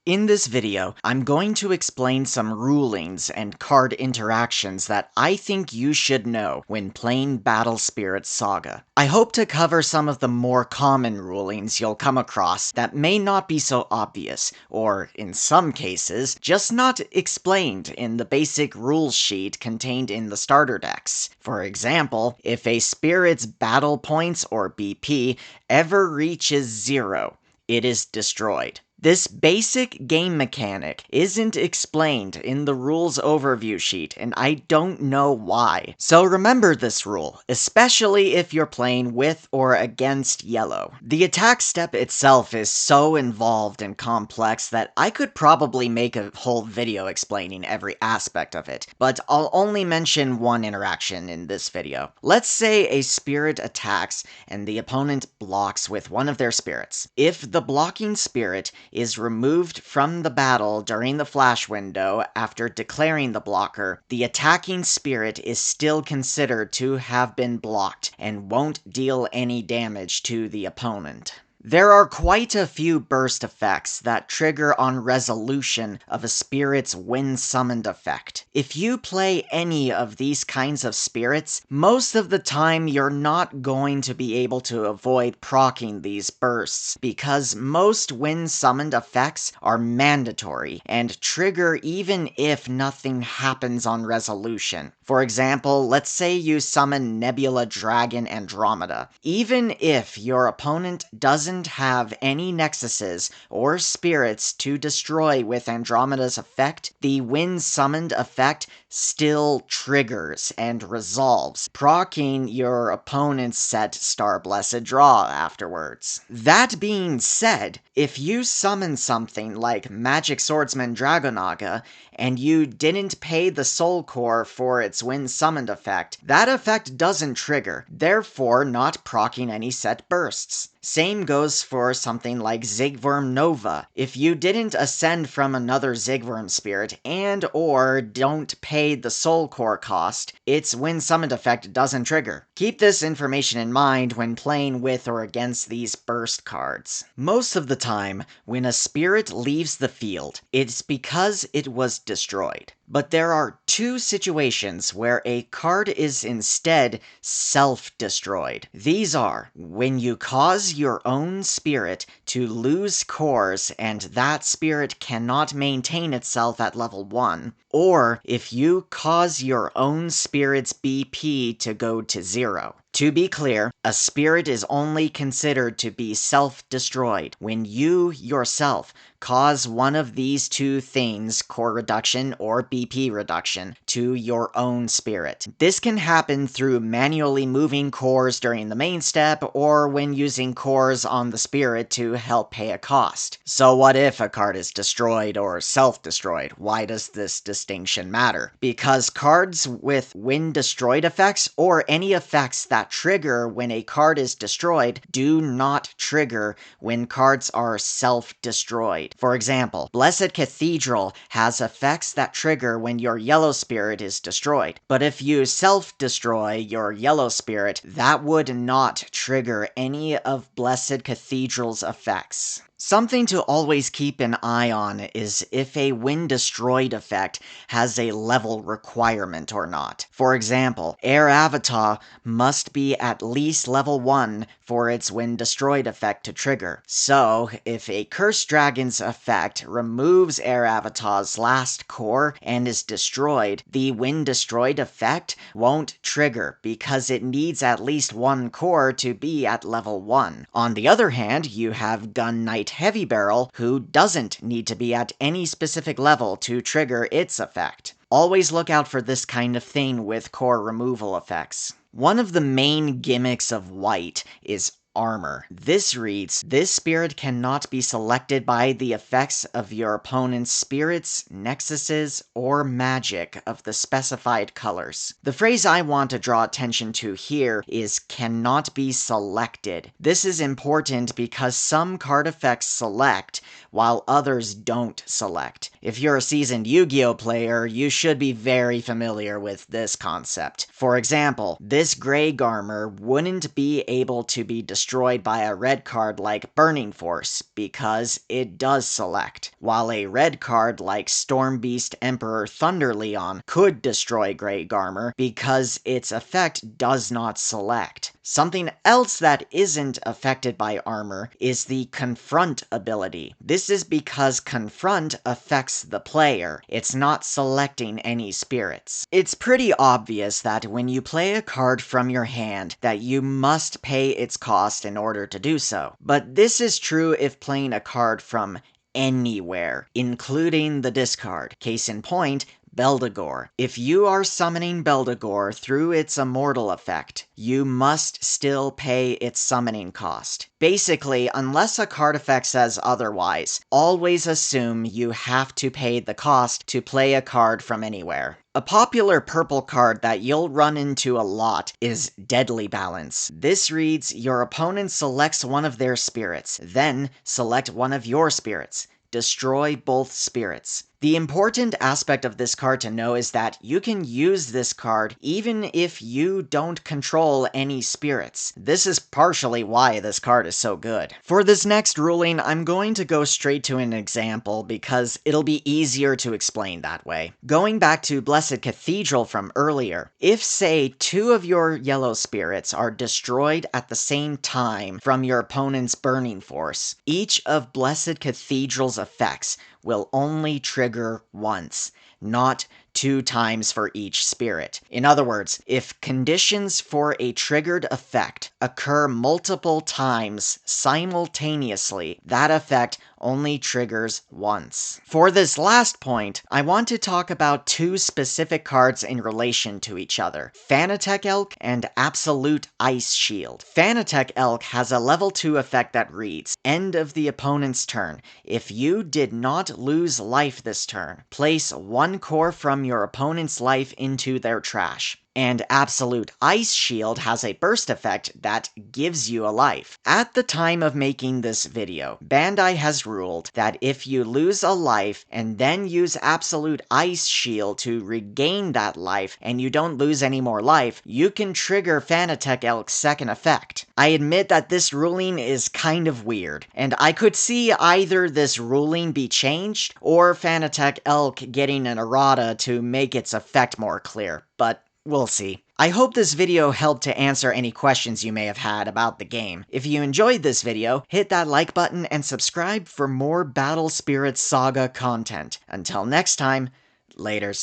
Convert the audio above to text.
In this video, I'm going to explain some rulings and card interactions that I think you should know when playing Battle Spirits Saga. I hope to cover some of the more common rulings you'll come across that may not be so obvious, or in some cases, just not explained in the basic rules sheet contained in the starter decks. For example, if a spirit's battle points, or BP, ever reaches 0, it is destroyed. This basic game mechanic isn't explained in the rules overview sheet, and I don't know why. So remember this rule, especially if you're playing with or against yellow. The attack step itself is so involved and complex that I could probably make a whole video explaining every aspect of it, but I'll only mention one interaction in this video. Let's say a spirit attacks and the opponent blocks with one of their spirits. If the blocking spirit is removed from the battle during the flash window after declaring the blocker, the attacking spirit is still considered to have been blocked and won't deal any damage to the opponent. There are quite a few burst effects that trigger on resolution of a spirit's when summoned effect. If you play any of these kinds of spirits, most of the time you're not going to be able to avoid proccing these bursts, because most when summoned effects are mandatory and trigger even if nothing happens on resolution. For example, let's say you summon Nebula Dragon Andromeda. Even if your opponent doesn't have any nexuses or spirits to destroy with Andromeda's effect, the when summoned effect still triggers and resolves, proccing your opponent's set Star Blessed Draw afterwards. That being said, if you summon something like Magic Swordsman Dragonaga and you didn't pay the soul core for its when summoned effect, that effect doesn't trigger, therefore not proccing any set bursts. Same goes for something like Zigworm Nova. If you didn't ascend from another Zigworm spirit and or don't pay the soul core cost, its when summoned effect doesn't trigger. Keep this information in mind when playing with or against these burst cards. Most of the time, when a spirit leaves the field, it's because it was destroyed. But there are two situations where a card is instead self-destroyed. These are when you cause your own spirit to lose cores and that spirit cannot maintain itself at level 1, or if you cause your own spirit's BP to go to 0. To be clear, a spirit is only considered to be self-destroyed when you yourself cause one of these two things, core reduction or BP reduction, to your own spirit. This can happen through manually moving cores during the main step or when using cores on the spirit to help pay a cost. So what if a card is destroyed or self-destroyed? Why does this distinction matter? Because cards with when destroyed effects or any effects that trigger when a card is destroyed do not trigger when cards are self-destroyed. For example, Blessed Cathedral has effects that trigger when your yellow spirit is destroyed, but if you self-destroy your yellow spirit, that would not trigger any of Blessed Cathedral's effects. Something to always keep an eye on is if a when destroyed effect has a level requirement or not. For example, Air Avatar must be at least level 1 for its when destroyed effect to trigger. So, if a Cursed Dragon's effect removes Air Avatar's last core and is destroyed, the when destroyed effect won't trigger because it needs at least 1 core to be at level 1. On the other hand, you have Gun Knight Heavy Barrel, who doesn't need to be at any specific level to trigger its effect. Always look out for this kind of thing with core removal effects. One of the main gimmicks of white is armor. This reads, this spirit cannot be selected by the effects of your opponent's spirits, nexuses, or magic of the specified colors. The phrase I want to draw attention to here is cannot be selected. This is important because some card effects select while others don't select. If you're a seasoned Yu-Gi-Oh player, you should be very familiar with this concept. For example, this Grey Garmer wouldn't be able to be destroyed by a red card like Burning Force because it does select, while a red card like Stormbeast Emperor Thunderleon could destroy Grey Garmer because its effect does not select. Something else that isn't affected by armor is the Confront ability. This is because Confront affects the player. It's not selecting any spirits. It's pretty obvious that when you play a card from your hand that you must pay its cost in order to do so. But this is true if playing a card from anywhere, including the discard. Case in point, Beldegor. If you are summoning Beldegor through its immortal effect, you must still pay its summoning cost. Basically, unless a card effect says otherwise, always assume you have to pay the cost to play a card from anywhere. A popular purple card that you'll run into a lot is Deadly Balance. This reads, your opponent selects one of their spirits, then select one of your spirits. Destroy both spirits. The important aspect of this card to know is that you can use this card even if you don't control any spirits. This is partially why this card is so good. For this next ruling, I'm going to go straight to an example because it'll be easier to explain that way. Going back to Blessed Cathedral from earlier, if say 2 of your yellow spirits are destroyed at the same time from your opponent's Burning Force, each of Blessed Cathedral's effects will only trigger once, not 2 times for each spirit. In other words, if conditions for a triggered effect occur multiple times simultaneously, that effect only triggers once. For this last point, I want to talk about 2 specific cards in relation to each other, Fanatec Elk and Absolute Ice Shield. Fanatec Elk has a level 2 effect that reads, end of the opponent's turn. If you did not lose life this turn, place 1 core from your opponent's life into their trash. And Absolute Ice Shield has a burst effect that gives you a life. At the time of making this video, Bandai has ruled that if you lose a life and then use Absolute Ice Shield to regain that life and you don't lose any more life, you can trigger Fanatec Elk's second effect. I admit that this ruling is kind of weird, and I could see either this ruling be changed or Fanatec Elk getting an errata to make its effect more clear, but we'll see. I hope this video helped to answer any questions you may have had about the game. If you enjoyed this video, hit that like button and subscribe for more Battle Spirits Saga content. Until next time, laters.